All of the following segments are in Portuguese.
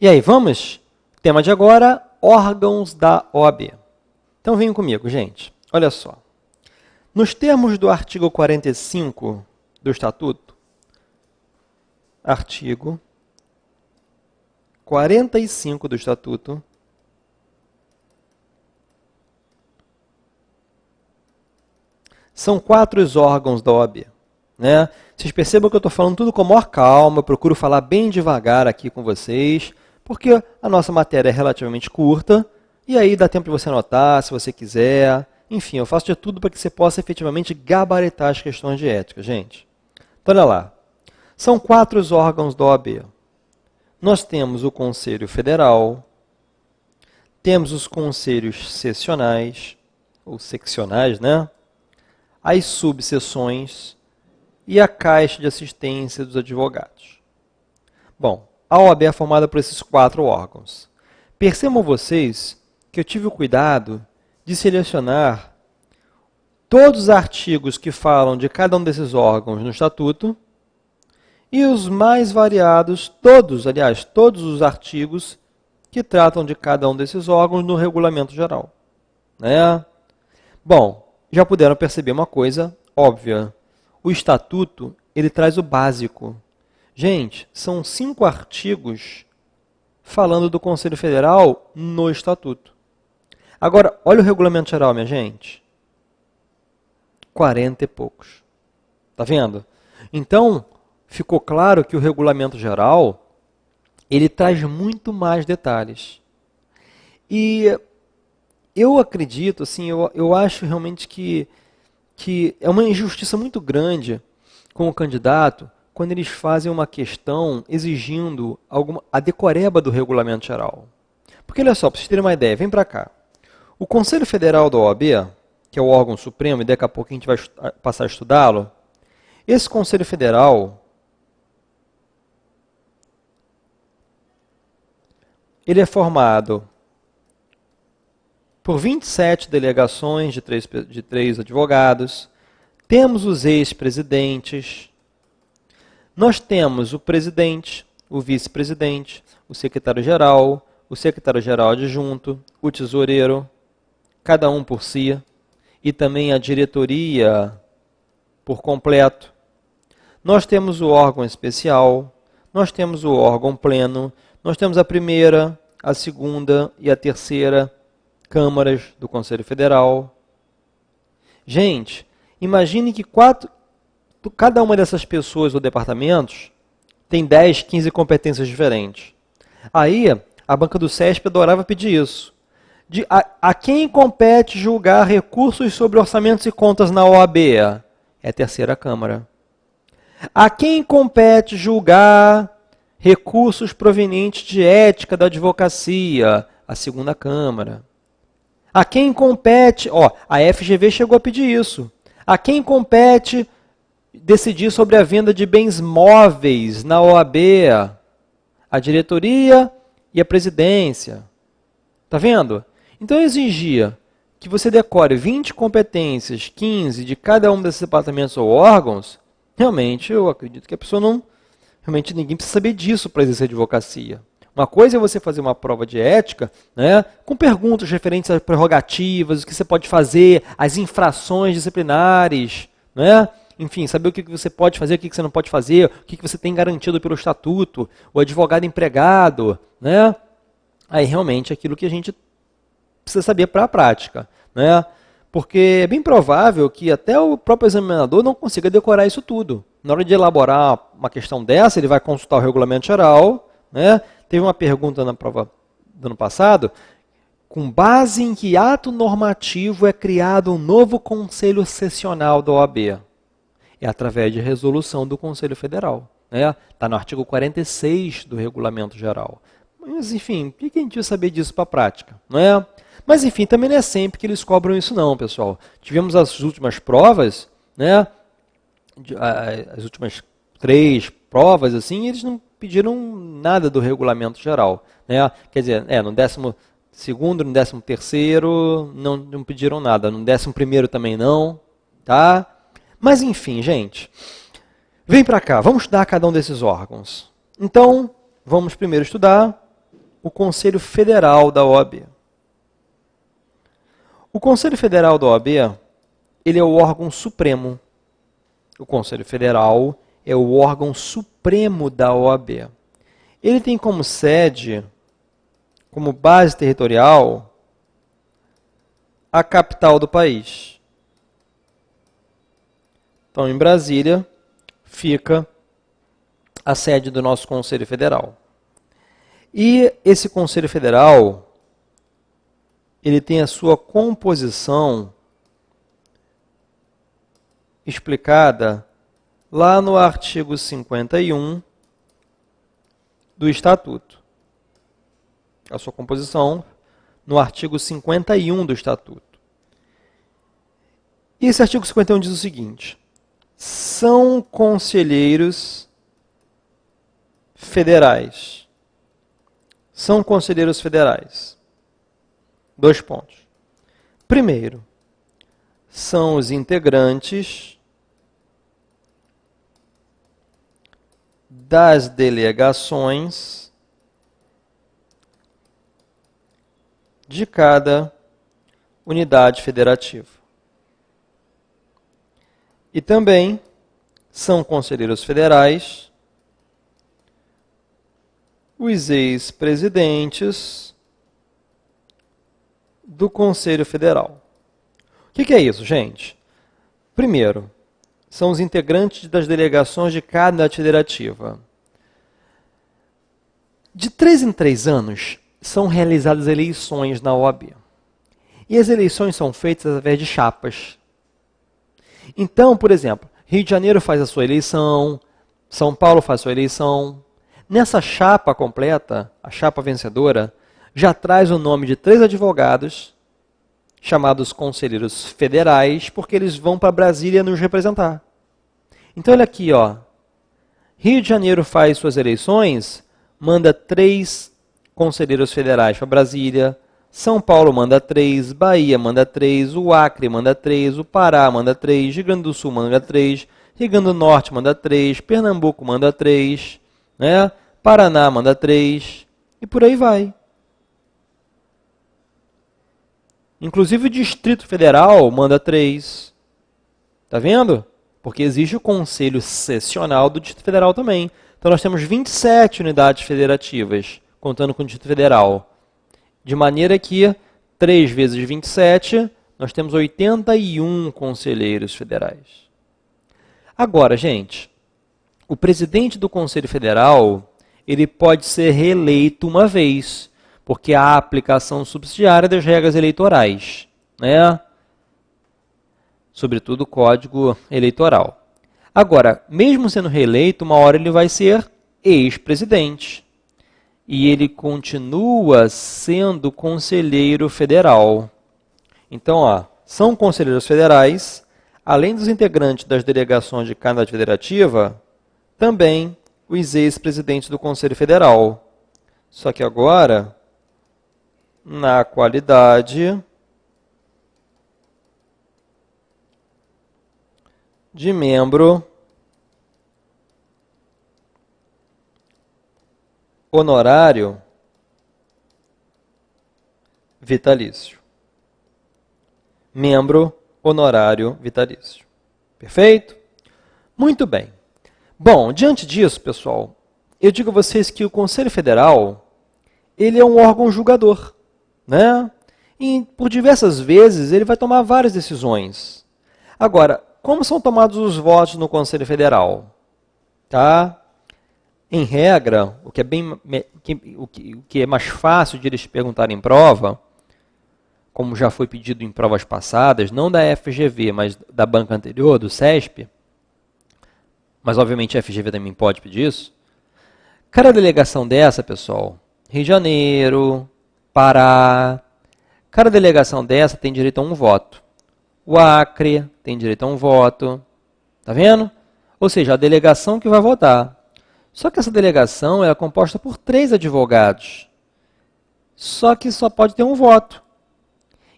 E aí, vamos? Tema de agora, órgãos da OAB. Então, venham comigo, gente. Olha só. Nos termos do artigo 45 do Estatuto, artigo 45 do Estatuto, são 4 os órgãos da OAB. Né? Vocês percebam que eu estou falando tudo com a maior calma, eu procuro falar bem devagar aqui com vocês, porque a nossa matéria é relativamente curta, e aí dá tempo de você anotar, se você quiser. Enfim, eu faço de tudo para que você possa efetivamente gabaritar as questões de ética, gente. Então, olha lá. São 4 os órgãos da OAB. Nós temos o Conselho Federal, temos os conselhos sessionais, ou seccionais, né? As subseções e a Caixa de Assistência dos Advogados. Bom, a OAB é formada por esses 4 órgãos. Percebam vocês que eu tive o cuidado de selecionar todos os artigos que falam de cada um desses órgãos no Estatuto e os mais variados, todos os artigos que tratam de cada um desses órgãos no Regulamento Geral. Né? Bom, já puderam perceber uma coisa óbvia. O Estatuto, ele traz o básico. Gente, são 5 artigos falando do Conselho Federal no Estatuto. Agora, olha o Regulamento Geral, minha gente. 40 e poucos. Tá vendo? Então, ficou claro que o Regulamento Geral, ele traz muito mais detalhes. E eu acredito, assim, eu acho realmente que é uma injustiça muito grande com o candidato quando eles fazem uma questão exigindo a decoreba do Regulamento Geral. Porque, olha só, para vocês terem uma ideia, vem para cá. O Conselho Federal da OAB, que é o órgão supremo, e daqui a pouco a gente vai passar a estudá-lo, esse Conselho Federal, ele é formado por 27 delegações de 3 advogados, temos os ex-presidentes, nós temos o presidente, o vice-presidente, o secretário-geral, o secretário-geral adjunto, o tesoureiro, cada um por si, e também a diretoria por completo. Nós temos o órgão especial, nós temos o órgão pleno, nós temos a primeira, a segunda e a terceira câmaras do Conselho Federal. Gente, imagine que cada uma dessas pessoas ou departamentos tem 10, 15 competências diferentes. Aí, a banca do CESP adorava pedir isso. A quem compete julgar recursos sobre orçamentos e contas na OAB? É a terceira Câmara. A quem compete julgar recursos provenientes de ética da advocacia? A segunda Câmara. A quem compete, a FGV chegou a pedir isso. A quem compete decidir sobre a venda de bens móveis na OAB? A diretoria e a presidência. Tá vendo? Então eu exigia que você decore 20 competências, 15 de cada um desses departamentos ou órgãos. Realmente, eu acredito que a pessoa não... Realmente ninguém precisa saber disso para exercer advocacia. Uma coisa é você fazer uma prova de ética, né, com perguntas referentes às prerrogativas, o que você pode fazer, as infrações disciplinares, né? Enfim, saber o que você pode fazer, o que você não pode fazer, o que você tem garantido pelo estatuto, o advogado empregado, né? Aí realmente é aquilo que a gente precisa saber para a prática, né? Porque é bem provável que até o próprio examinador não consiga decorar isso tudo. Na hora de elaborar uma questão dessa, ele vai consultar o Regulamento Geral, né? Teve uma pergunta na prova do ano passado, com base em que ato normativo é criado um novo Conselho Sessional da OAB? É através de resolução do Conselho Federal. Está no artigo 46 do Regulamento Geral. Mas, enfim, o que a gente vai saber disso para a prática? Não é? Mas, enfim, também não é sempre que eles cobram isso não, pessoal. Tivemos as últimas provas, né? As últimas 3 provas, assim, eles não pediram nada do Regulamento Geral. Né? Quer dizer, no 12º, no 13º, não pediram nada. No 11º também não. Tá? Mas, enfim, gente, vem para cá, vamos estudar cada um desses órgãos. Então, vamos primeiro estudar o Conselho Federal da OAB. O Conselho Federal da OAB, ele é o órgão supremo. O Conselho Federal é o órgão supremo da OAB. Ele tem como sede, como base territorial, a capital do país. Então, em Brasília, fica a sede do nosso Conselho Federal. E esse Conselho Federal, ele tem a sua composição explicada lá no artigo 51 do Estatuto. A sua composição no artigo 51 do Estatuto. E esse artigo 51 diz o seguinte: são conselheiros federais. São conselheiros federais. 2 pontos. Primeiro, são os integrantes das delegações de cada unidade federativa. E também são conselheiros federais os ex-presidentes do Conselho Federal. O que é isso, gente? Primeiro, são os integrantes das delegações de cada unidade federativa. De 3 em 3 anos, são realizadas eleições na OAB. E as eleições são feitas através de chapas. Então, por exemplo, Rio de Janeiro faz a sua eleição, São Paulo faz a sua eleição. Nessa chapa completa, a chapa vencedora, já traz o nome de 3 advogados, chamados conselheiros federais, porque eles vão para Brasília nos representar. Então, olha aqui, ó. Rio de Janeiro faz suas eleições, manda 3 conselheiros federais para Brasília, São Paulo manda 3, Bahia manda 3, o Acre manda 3, o Pará manda 3, Rio Grande do Sul manda 3, Rio Grande do Norte manda 3, Pernambuco manda 3, né? Paraná manda 3, e por aí vai. Inclusive o Distrito Federal manda 3. Tá vendo? Porque existe o Conselho Sessional do Distrito Federal também. Então nós temos 27 unidades federativas, contando com o Distrito Federal. De maneira que 3 vezes 27, nós temos 81 conselheiros federais. Agora, gente, o presidente do Conselho Federal, ele pode ser reeleito uma vez, porque há a aplicação subsidiária das regras eleitorais, né? Sobretudo o Código Eleitoral. Agora, mesmo sendo reeleito, uma hora ele vai ser ex-presidente. E ele continua sendo conselheiro federal. Então, ó, são conselheiros federais, além dos integrantes das delegações de cada unidade federativa, também os ex-presidentes do Conselho Federal. Só que agora, na qualidade de membro honorário vitalício. Membro honorário vitalício. Perfeito? Muito bem. Bom, diante disso, pessoal, eu digo a vocês que o Conselho Federal, ele é um órgão julgador, né? E por diversas vezes ele vai tomar várias decisões. Agora, como são tomados os votos no Conselho Federal? Tá? Em regra, o que é mais fácil de eles perguntarem em prova, como já foi pedido em provas passadas, não da FGV, mas da banca anterior, do CESP, mas obviamente a FGV também pode pedir isso. Cada delegação dessa, pessoal, Rio de Janeiro, Pará, cada delegação dessa tem direito a um voto. O Acre tem direito a um voto. Tá vendo? Ou seja, a delegação que vai votar. Só que essa delegação é composta por 3 advogados. Só que só pode ter um voto.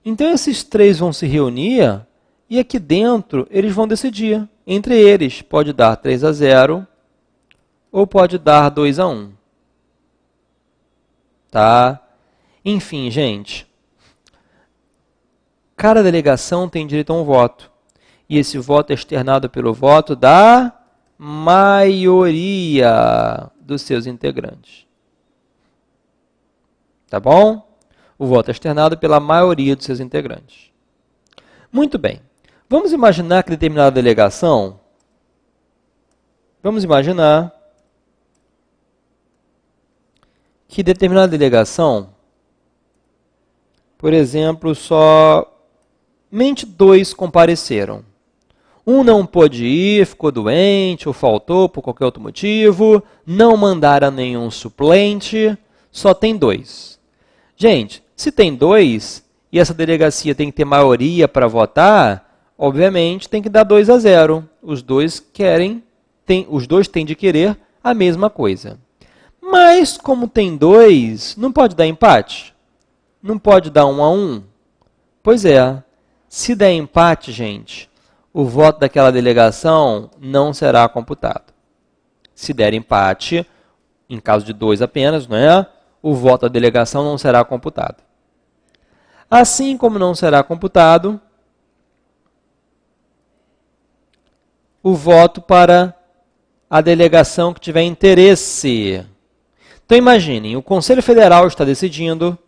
Então esses 3 vão se reunir e aqui dentro eles vão decidir. Entre eles, pode dar 3-0 ou pode dar 2-1. tá? Enfim, gente, cada delegação tem direito a um voto. E esse voto é externado pelo voto da maioria dos seus integrantes. Tá bom? O voto é externado pela maioria dos seus integrantes. Muito bem. Vamos imaginar que determinada delegação... por exemplo, somente 2 compareceram. Um não pôde ir, ficou doente ou faltou por qualquer outro motivo, não mandaram nenhum suplente, só tem 2. Gente, se tem 2 e essa delegacia tem que ter maioria para votar, obviamente tem que dar 2-0. Os dois têm de querer a mesma coisa. Mas como tem 2, não pode dar empate? Não pode dar 1-1? Pois é, se der empate, gente, o voto daquela delegação não será computado. Se der empate, em caso de 2 apenas, não é? O voto da delegação não será computado. Assim como não será computado o voto para a delegação que tiver interesse. Então imaginem, o Conselho Federal está decidindo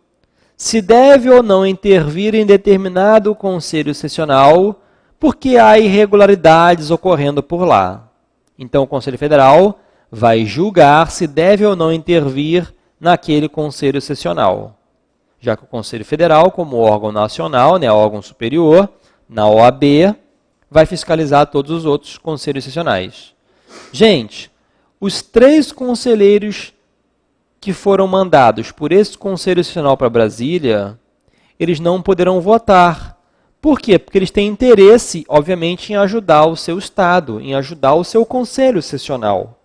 se deve ou não intervir em determinado conselho sessional porque há irregularidades ocorrendo por lá. Então o Conselho Federal vai julgar se deve ou não intervir naquele conselho sessional. Já que o Conselho Federal, como órgão nacional, né, órgão superior, na OAB, vai fiscalizar todos os outros conselhos sessionais. Gente, os 3 conselheiros que foram mandados por esse Conselho Sessional para Brasília, eles não poderão votar. Por quê? Porque eles têm interesse, obviamente, em ajudar o seu Estado, em ajudar o seu Conselho Sessional.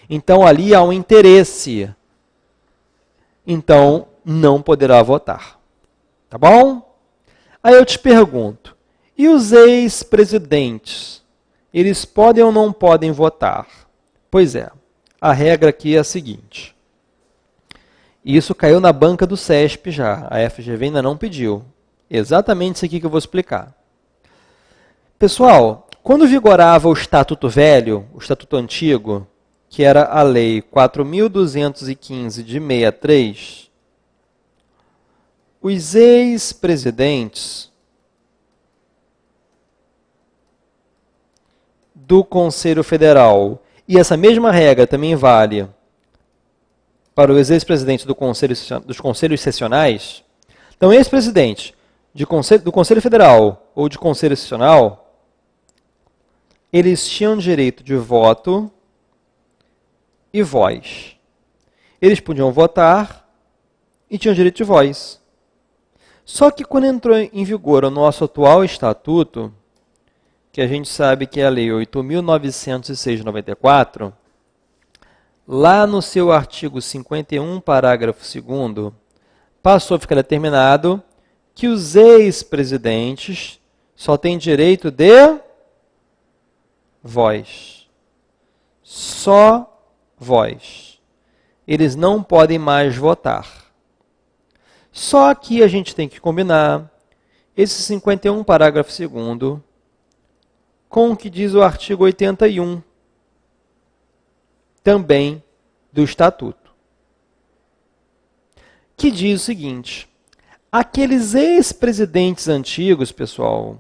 Então, ali há um interesse. Então, não poderá votar. Tá bom? Aí eu te pergunto, e os ex-presidentes? Eles podem ou não podem votar? Pois é, a regra aqui é a seguinte. Isso caiu na banca do CESP já, a FGV ainda não pediu. Exatamente isso aqui que eu vou explicar. Pessoal, quando vigorava o Estatuto Velho, o Estatuto Antigo, que era a Lei 4.215 de 63, os ex-presidentes do Conselho Federal, e essa mesma regra também vale para os ex-presidentes dos conselhos sessionais. Então, ex-presidente do Conselho Federal ou de Conselho Sessional, eles tinham direito de voto e voz. Eles podiam votar e tinham direito de voz. Só que quando entrou em vigor o nosso atual estatuto, que a gente sabe que é a Lei 8.906 de 94, lá no seu artigo 51, parágrafo 2º, passou a ficar determinado que os ex-presidentes só têm direito de voz. Só voz. Eles não podem mais votar. Só que a gente tem que combinar esse 51, parágrafo 2º, com o que diz o artigo 81, também do Estatuto, que diz o seguinte: aqueles ex-presidentes antigos, pessoal,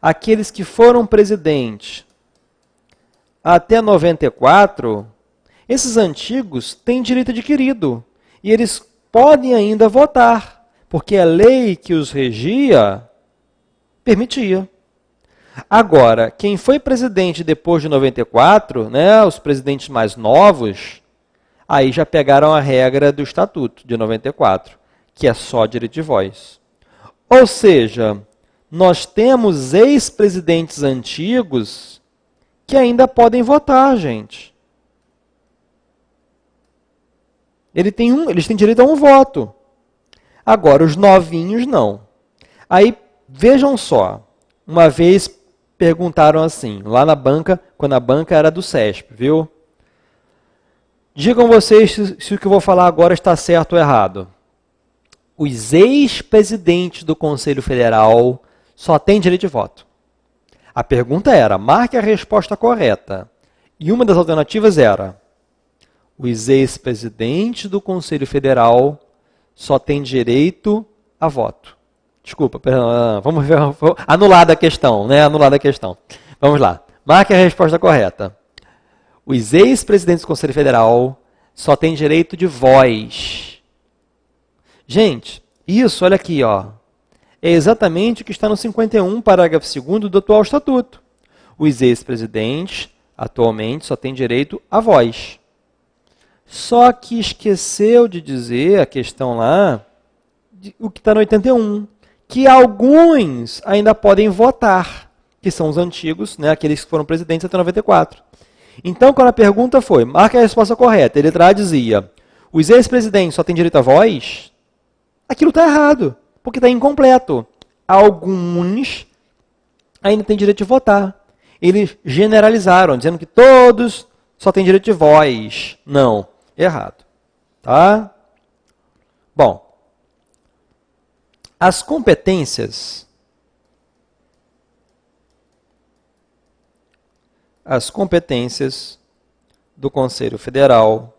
aqueles que foram presidentes até 94, esses antigos têm direito adquirido e eles podem ainda votar, porque a lei que os regia permitia. Agora, quem foi presidente depois de 94, né, os presidentes mais novos, aí já pegaram a regra do Estatuto de 94, que é só direito de voz. Ou seja, nós temos ex-presidentes antigos que ainda podem votar, gente. Eles têm direito a um voto. Agora, os novinhos não. Aí, vejam só, uma vez perguntaram assim, lá na banca, quando a banca era do CESP, viu? Digam vocês se o que eu vou falar agora está certo ou errado. os ex-presidentes do Conselho Federal só têm direito de voto. A pergunta era, marque a resposta correta. E uma das alternativas era, os ex-presidentes do Conselho Federal só têm direito a voto. Desculpa, vamos ver, anulada a questão, né? Anulada a questão. Vamos lá. Marque a resposta correta. Os ex-presidentes do Conselho Federal só têm direito de voz. Gente, isso, olha aqui, ó, é exatamente o que está no 51, parágrafo 2º do atual estatuto. Os ex-presidentes, atualmente, só têm direito à voz. Só que esqueceu de dizer a questão lá, o que está no 81, que alguns ainda podem votar, que são os antigos, né, aqueles que foram presidentes até 94. Então, quando a pergunta foi, marca a resposta correta, ele dizia, os ex-presidentes só têm direito à voz, aquilo está errado, porque está incompleto. Alguns ainda têm direito de votar. Eles generalizaram, dizendo que todos só têm direito de voz. Não, errado. Tá? Bom, as competências do Conselho Federal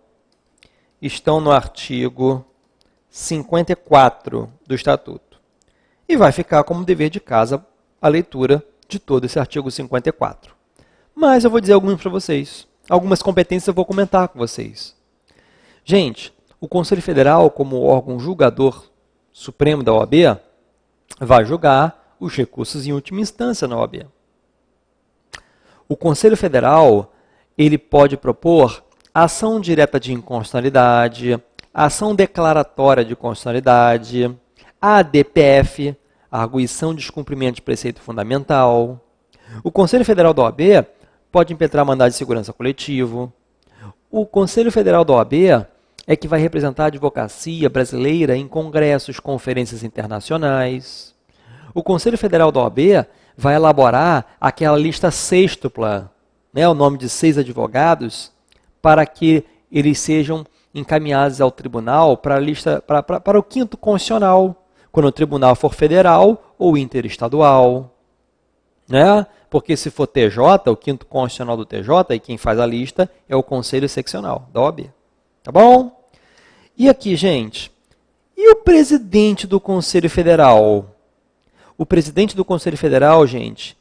estão no artigo 54 do Estatuto. E vai ficar como dever de casa a leitura de todo esse artigo 54. Mas eu vou dizer alguns para vocês. Algumas competências eu vou comentar com vocês. Gente, o Conselho Federal, como órgão julgador supremo da OAB, vai julgar os recursos em última instância na OAB. O Conselho Federal, ele pode propor ação direta de inconstitucionalidade, ação declaratória de constitucionalidade, ADPF, arguição de descumprimento de preceito fundamental. O Conselho Federal da OAB pode impetrar mandado de segurança coletivo. O Conselho Federal da OAB é que vai representar a advocacia brasileira em congressos, conferências internacionais. O Conselho Federal da OAB vai elaborar aquela lista sêxtupla, né, o nome de 6 advogados, para que eles sejam encaminhados ao tribunal para o 5º constitucional, quando o tribunal for federal ou interestadual. Né? Porque se for TJ, o 5º constitucional do TJ, e quem faz a lista é o Conselho Seccional da OAB. Tá bom? E aqui, gente, e o presidente do Conselho Federal? O presidente do Conselho Federal, gente,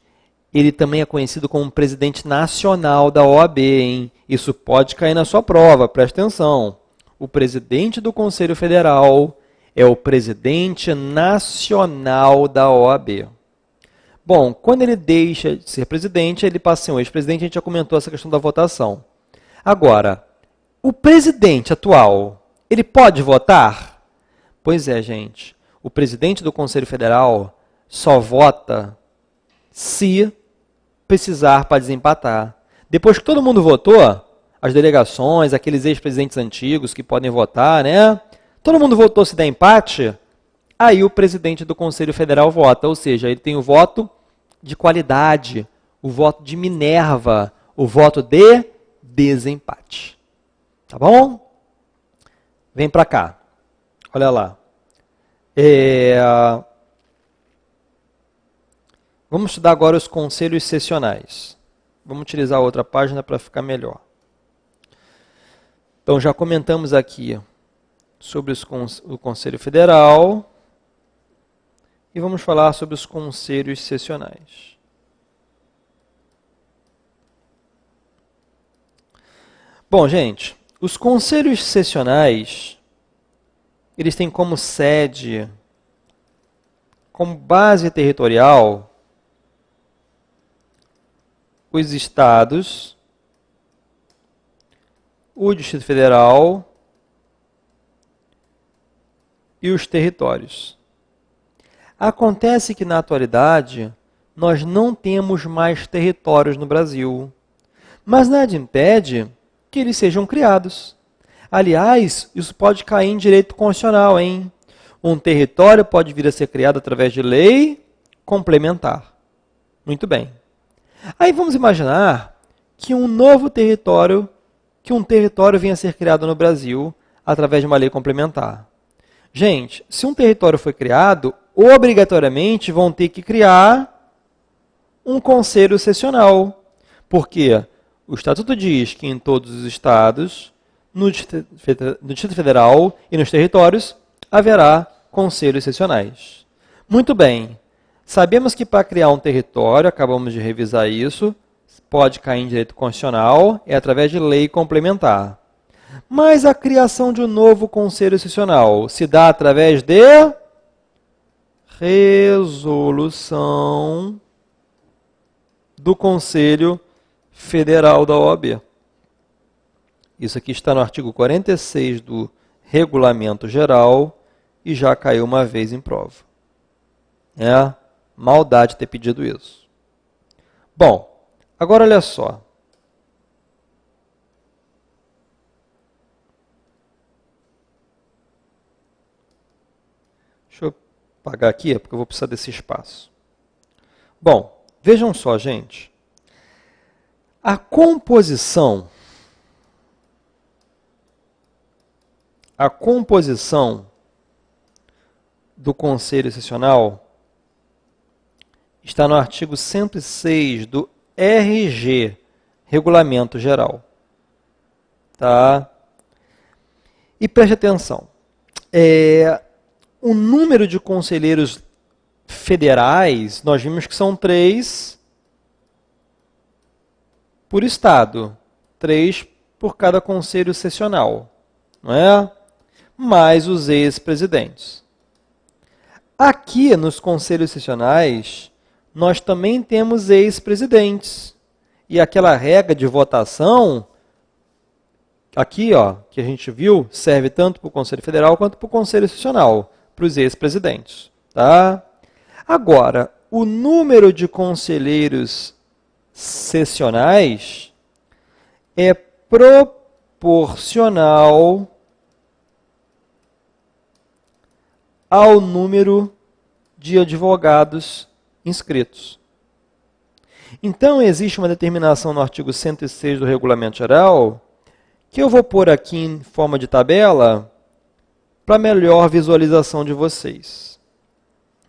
ele também é conhecido como presidente nacional da OAB, hein? Isso pode cair na sua prova, presta atenção. O presidente do Conselho Federal é o presidente nacional da OAB. Bom, quando ele deixa de ser presidente, ele passa a ser um ex-presidente, a gente já comentou essa questão da votação. Agora, o presidente atual, ele pode votar? Pois é, gente. O presidente do Conselho Federal só vota se precisar para desempatar. Depois que todo mundo votou, as delegações, aqueles ex-presidentes antigos que podem votar, né? Todo mundo votou se der empate, aí o presidente do Conselho Federal vota, ou seja, ele tem o voto de qualidade, o voto de Minerva, o voto de desempate. Tá bom? Vem para cá. Olha lá. Vamos estudar agora os conselhos sessionais. Vamos utilizar outra página para ficar melhor. Então, já comentamos aqui sobre o Conselho Federal e vamos falar sobre os conselhos sessionais. Bom, gente, os conselhos sessionais, eles têm como sede, como base territorial, os estados, o Distrito Federal e os territórios. Acontece que, na atualidade, nós não temos mais territórios no Brasil, mas nada impede que eles sejam criados. Aliás, isso pode cair em direito constitucional, hein? Um território pode vir a ser criado através de lei complementar. Muito bem. Aí vamos imaginar que um território venha a ser criado no Brasil através de uma lei complementar. Gente, se um território foi criado, obrigatoriamente vão ter que criar um conselho sessional. Porque o Estatuto diz que em todos os estados, no Distrito Federal e nos territórios, haverá conselhos sessionais. Muito bem. Sabemos que para criar um território, acabamos de revisar isso, pode cair em direito constitucional, é através de lei complementar. Mas a criação de um novo conselho sessional se dá através de resolução do Conselho Federal da OAB. Isso aqui está no artigo 46 do Regulamento Geral e já caiu uma vez em prova. É maldade ter pedido isso. Bom, agora olha só. Deixa eu apagar aqui, porque eu vou precisar desse espaço. Bom, vejam só, gente. A composição do Conselho Sessional está no artigo 106 do RG, Regulamento Geral. Tá? E preste atenção. O número de conselheiros federais, nós vimos que são 3 por estado. 3 por cada conselho sessional. Não é? Mais os ex-presidentes. Aqui, nos conselhos sessionais, nós também temos ex-presidentes. E aquela regra de votação, aqui, ó, que a gente viu, serve tanto para o Conselho Federal quanto para o Conselho Sessional, para os ex-presidentes. Tá? Agora, o número de conselheiros sessionais é proporcional ao número de advogados inscritos. Então, existe uma determinação no artigo 106 do Regulamento Geral, que eu vou pôr aqui em forma de tabela, para melhor visualização de vocês.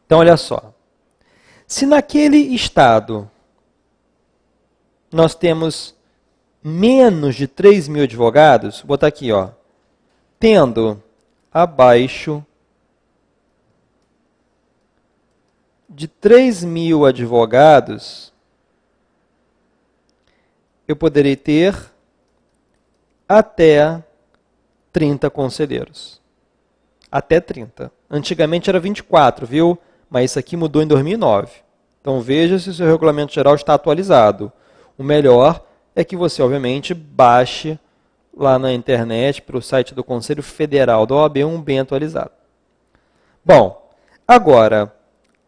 Então, olha só. Se naquele estado nós temos menos de 3.000 advogados, vou botar aqui, ó, tendo abaixo de 3.000 advogados, eu poderei ter até 30 conselheiros. Até 30. Antigamente era 24, viu? Mas isso aqui mudou em 2009. Então veja se o seu regulamento geral está atualizado. O melhor é que você, obviamente, baixe lá na internet, para o site do Conselho Federal da OAB, um bem atualizado. Bom, agora,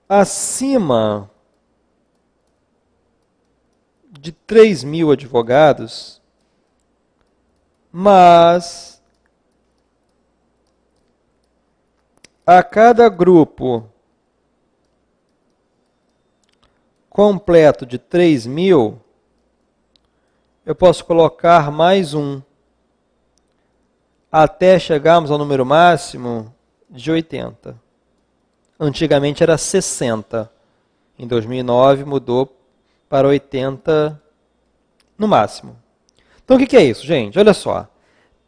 acima de 3.000 advogados, mas a cada grupo completo de 3.000, eu posso colocar mais um, até chegarmos ao número máximo de 80. Antigamente era 60. Em 2009 mudou para 80 no máximo. Então o que é isso, gente? Olha só.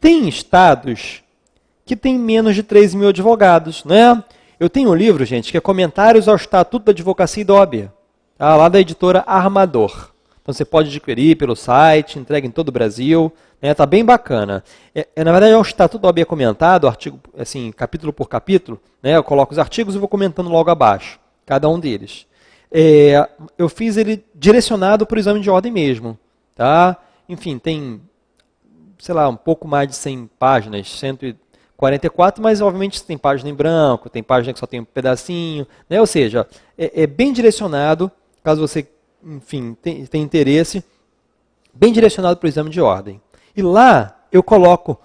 Tem estados que tem menos de 3.000 advogados, né? Eu tenho um livro, gente, que é Comentários ao Estatuto da Advocacia e da OAB, tá? Lá da editora Armador. Então você pode adquirir pelo site, entrega em todo o Brasil, né? Tá bem bacana. Na verdade é um Estatuto da OAB comentado, artigo, assim, capítulo por capítulo, né? Eu coloco os artigos e vou comentando logo abaixo, cada um deles. Eu fiz ele direcionado para o exame de ordem mesmo, tá? Enfim, tem, sei lá, um pouco mais de 100 páginas, 144, mas obviamente tem página em branco, tem página que só tem um pedacinho, né? Ou seja, é bem direcionado, caso você, enfim, tenha interesse, bem direcionado para o exame de ordem. E lá eu coloco,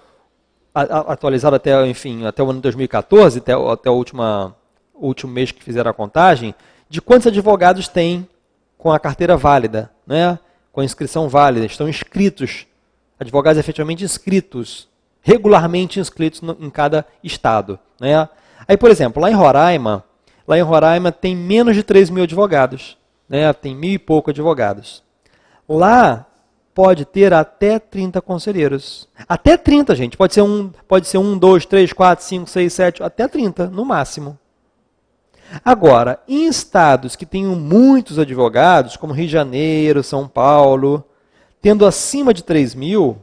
atualizado até, enfim, até o ano de 2014, até o último mês que fizeram a contagem, de quantos advogados tem com a carteira válida, né? Com a inscrição válida, estão inscritos, advogados efetivamente inscritos, regularmente inscritos em cada estado, né? Aí, por exemplo, lá em Roraima tem menos de 3 mil advogados, né? Tem 1.000 e pouco advogados. Lá pode ter até 30 conselheiros. Até 30, gente. Pode ser um, 2, 3, 4, 5, 6, 7, até 30, no máximo. Agora, em estados que tenham muitos advogados, como Rio de Janeiro, São Paulo, tendo acima de 3 mil,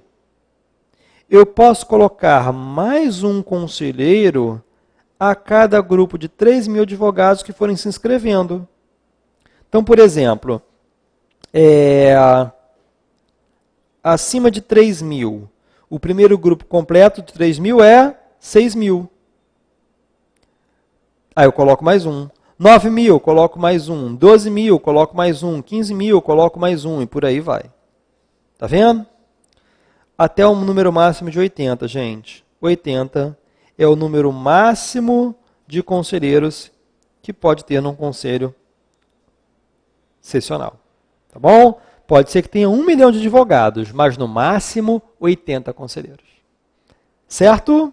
eu posso colocar mais um conselheiro a cada grupo de 3 mil advogados que forem se inscrevendo. Então, por exemplo, acima de 3 mil, o primeiro grupo completo de 3 mil é 6 mil. Aí eu coloco mais um. 9 mil, coloco mais um. 12 mil, coloco mais um. 15 mil, coloco mais um. E por aí vai. Tá vendo? Até um número máximo de 80, gente. 80 é o número máximo de conselheiros que pode ter num conselho sessional. Tá bom? Pode ser que tenha 1 milhão de advogados, mas no máximo 80 conselheiros. Certo?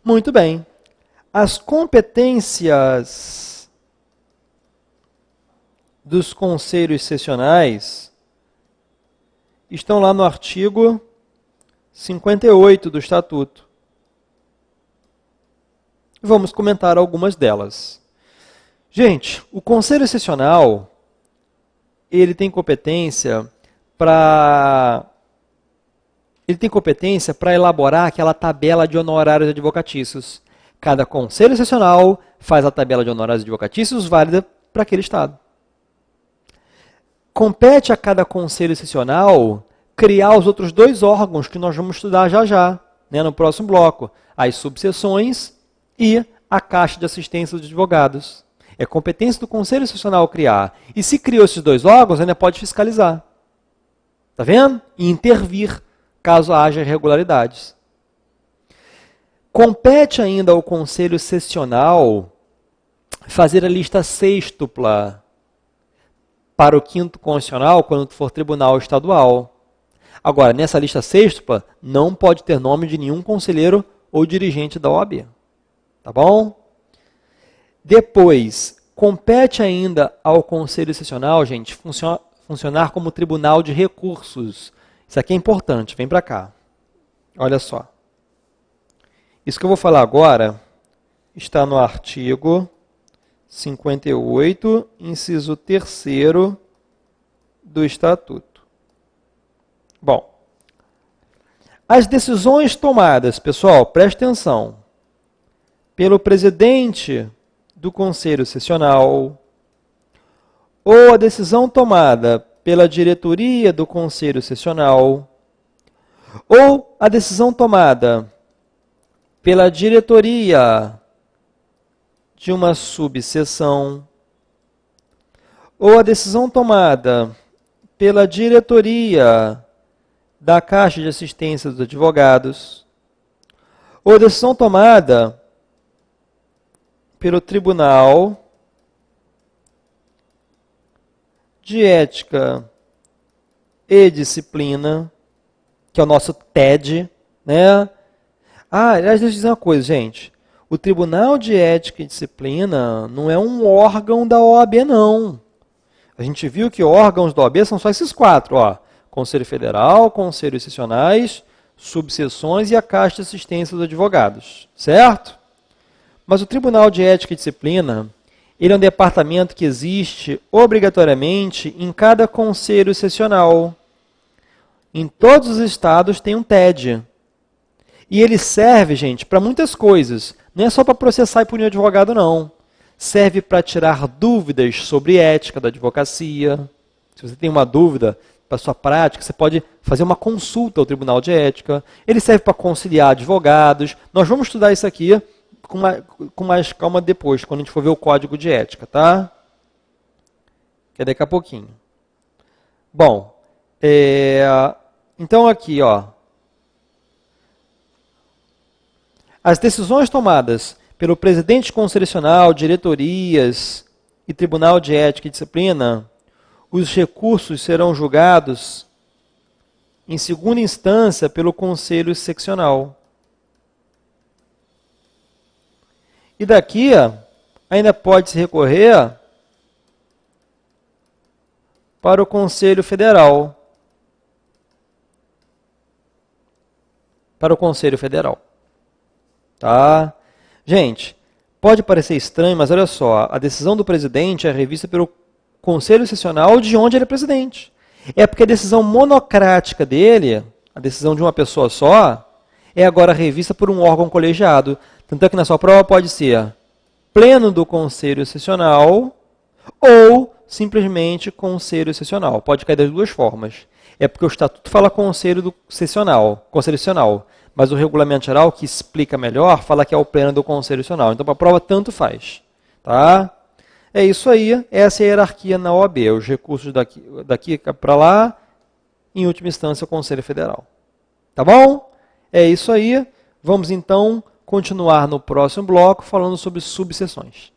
Muito bem. As competências dos conselhos sessionais estão lá no artigo 58 do Estatuto. Vamos comentar algumas delas. Gente, o Conselho Sessional, ele tem competência para elaborar aquela tabela de honorários advocatícios. Cada Conselho Sessional faz a tabela de honorários advocatícios válida para aquele estado. Compete a cada Conselho Sessional criar os outros 2 órgãos que nós vamos estudar já, né, no próximo bloco. As subseções e a Caixa de Assistência dos Advogados. É competência do Conselho Sessional criar. E se criou esses 2 órgãos, ainda pode fiscalizar. Tá vendo? E intervir, caso haja irregularidades. Compete ainda ao Conselho Sessional fazer a lista sêxtupla para o 5º Constitucional, quando for tribunal estadual. Agora, nessa lista sêxtupla, não pode ter nome de nenhum conselheiro ou dirigente da OAB. Tá bom? Depois, compete ainda ao Conselho Sessional, gente, funcionar como tribunal de recursos. Isso aqui é importante, vem para cá. Olha só. Isso que eu vou falar agora está no artigo 58, inciso 3º do Estatuto. Bom, as decisões tomadas, pessoal, preste atenção, pelo presidente do Conselho Sessional, ou a decisão tomada pela diretoria do Conselho Sessional, ou a decisão tomada pela diretoria de uma subseção, ou a decisão tomada pela diretoria da Caixa de Assistência dos Advogados, ou a decisão tomada pelo Tribunal de Ética e Disciplina, que é o nosso TED, né? Aliás, deixa eu dizer uma coisa, gente. O Tribunal de Ética e Disciplina não é um órgão da OAB, não. A gente viu que órgãos da OAB são só esses 4, ó. Conselho Federal, Conselhos Sessionais, subseções e a Caixa de Assistência dos Advogados, certo? Mas o Tribunal de Ética e Disciplina, ele é um departamento que existe obrigatoriamente em cada conselho sessional. Em todos os estados tem um TED. E ele serve, gente, para muitas coisas. Não é só para processar e punir o advogado, não. Serve para tirar dúvidas sobre ética da advocacia. Se você tem uma dúvida para sua prática, você pode fazer uma consulta ao Tribunal de Ética. Ele serve para conciliar advogados. Nós vamos estudar isso aqui com mais calma depois, quando a gente for ver o Código de Ética, tá? Que é daqui a pouquinho. Bom, então aqui, ó. As decisões tomadas pelo presidente conselho, diretorias e Tribunal de Ética e Disciplina, os recursos serão julgados em segunda instância pelo Conselho Seccional. E daqui ainda pode-se recorrer para o Conselho Federal. Para o Conselho Federal. Tá? Gente, pode parecer estranho, mas olha só, a decisão do presidente é revista pelo Conselho Sessional de onde ele é presidente. É porque a decisão monocrática dele, a decisão de uma pessoa só, é agora revista por um órgão colegiado. Tanto é que na sua prova pode ser pleno do Conselho Sessional ou simplesmente Conselho Sessional. Pode cair das duas formas. É porque o Estatuto fala Conselho Sessional, mas o Regulamento Geral, que explica melhor, fala que é o pleno do Conselho Sessional. Então, para a prova, tanto faz. Tá? É isso aí, essa é a hierarquia na OAB, os recursos daqui para lá, em última instância, o Conselho Federal. Tá bom? É isso aí. Vamos, então, continuar no próximo bloco falando sobre subseções.